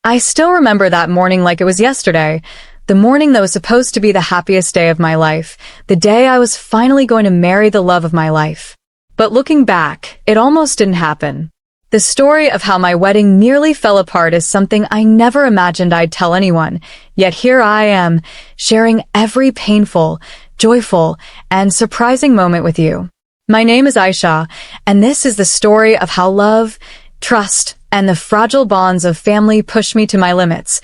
I still remember that morning like it was yesterday, the morning that was supposed to be the happiest day of my life, the day I was finally going to marry the love of my life. But looking back, it almost didn't happen. The story of how my wedding nearly fell apart is something I never imagined I'd tell anyone, yet here I am, sharing every painful, joyful, and surprising moment with you. My name is Aisha, and this is the story of how love, trust, and the fragile bonds of family pushed me to my limits,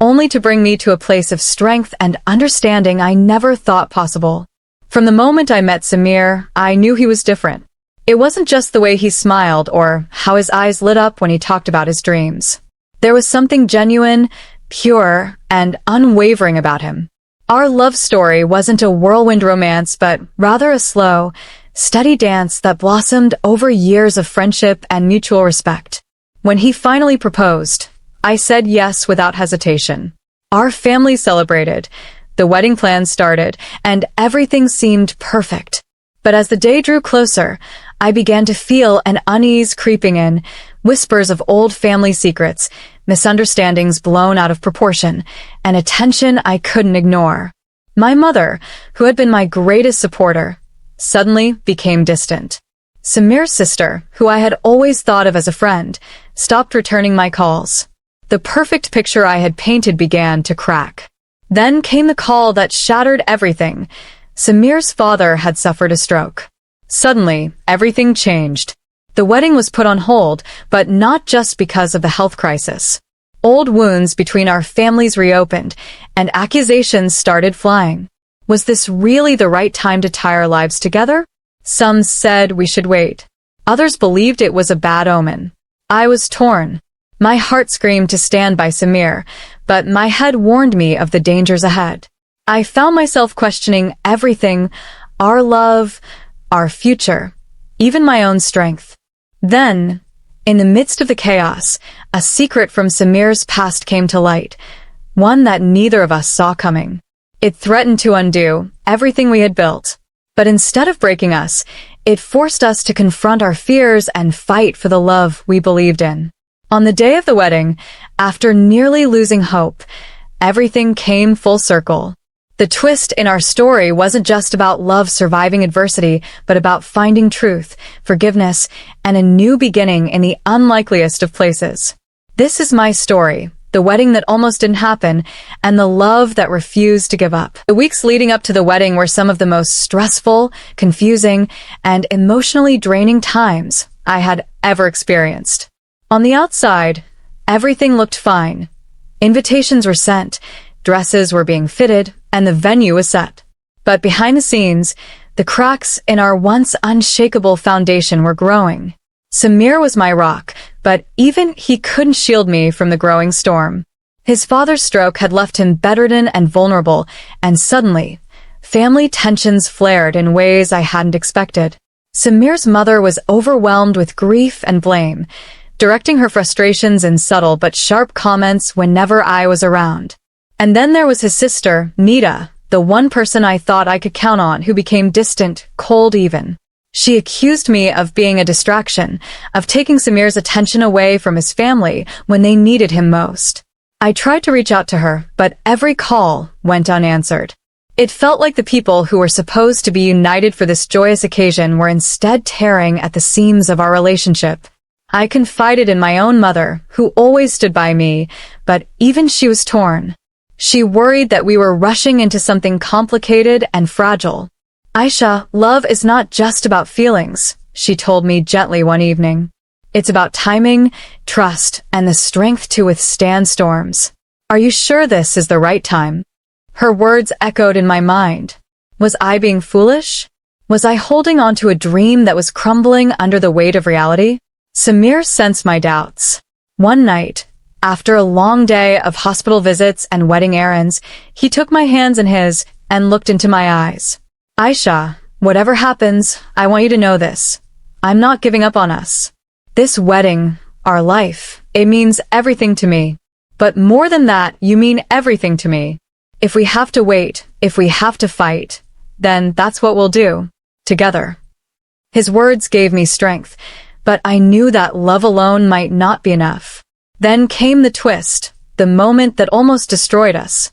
only to bring me to a place of strength and understanding I never thought possible. From the moment I met Samir, I knew he was different. It wasn't just the way he smiled or how his eyes lit up when he talked about his dreams. There was something genuine, pure, and unwavering about him. Our love story wasn't a whirlwind romance, but rather a slow, steady dance that blossomed over years of friendship and mutual respect. When he finally proposed, I said yes without hesitation. Our family celebrated, the wedding plans started, and everything seemed perfect. But as the day drew closer, I began to feel an unease creeping in, whispers of old family secrets, misunderstandings blown out of proportion, and a tension I couldn't ignore. My mother, who had been my greatest supporter, suddenly became distant. Samir's sister, who I had always thought of as a friend, stopped returning my calls. The perfect picture I had painted began to crack. Then came the call that shattered everything. Samir's father had suffered a stroke. Suddenly, everything changed. The wedding was put on hold, but not just because of the health crisis. Old wounds between our families reopened, and accusations started flying. Was this really the right time to tie our lives together? Some said we should wait. Others believed it was a bad omen. I was torn. My heart screamed to stand by Samir, but my head warned me of the dangers ahead. I found myself questioning everything, our love, our future, even my own strength. Then, in the midst of the chaos, a secret from Samir's past came to light, one that neither of us saw coming. It threatened to undo everything we had built. But instead of breaking us, it forced us to confront our fears and fight for the love we believed in. On the day of the wedding, after nearly losing hope, everything came full circle. The twist in our story wasn't just about love surviving adversity, but about finding truth, forgiveness, and a new beginning in the unlikeliest of places. This is my story. The wedding that almost didn't happen, and the love that refused to give up. The weeks leading up to the wedding were some of the most stressful, confusing, and emotionally draining times I had ever experienced. On the outside, everything looked fine. Invitations were sent, dresses were being fitted, and the venue was set. But behind the scenes, the cracks in our once unshakable foundation were growing. Samir was my rock, but even he couldn't shield me from the growing storm. His father's stroke had left him bedridden and vulnerable, and suddenly, family tensions flared in ways I hadn't expected. Samir's mother was overwhelmed with grief and blame, directing her frustrations in subtle but sharp comments whenever I was around. And then there was his sister, Nita, the one person I thought I could count on, who became distant, cold even. She accused me of being a distraction, of taking Samir's attention away from his family when they needed him most. I tried to reach out to her, but every call went unanswered. It felt like the people who were supposed to be united for this joyous occasion were instead tearing at the seams of our relationship. I confided in my own mother, who always stood by me, but even she was torn. She worried that we were rushing into something complicated and fragile. Aisha, love is not just about feelings, she told me gently one evening. It's about timing, trust, and the strength to withstand storms. Are you sure this is the right time? Her words echoed in my mind. Was I being foolish? Was I holding on to a dream that was crumbling under the weight of reality? Samir sensed my doubts. One night, after a long day of hospital visits and wedding errands, he took my hands in his and looked into my eyes. Aisha, whatever happens, I want you to know this. I'm not giving up on us. This wedding, our life, it means everything to me. But more than that, you mean everything to me. If we have to wait, if we have to fight, then that's what we'll do. Together. His words gave me strength, but I knew that love alone might not be enough. Then came the twist, the moment that almost destroyed us.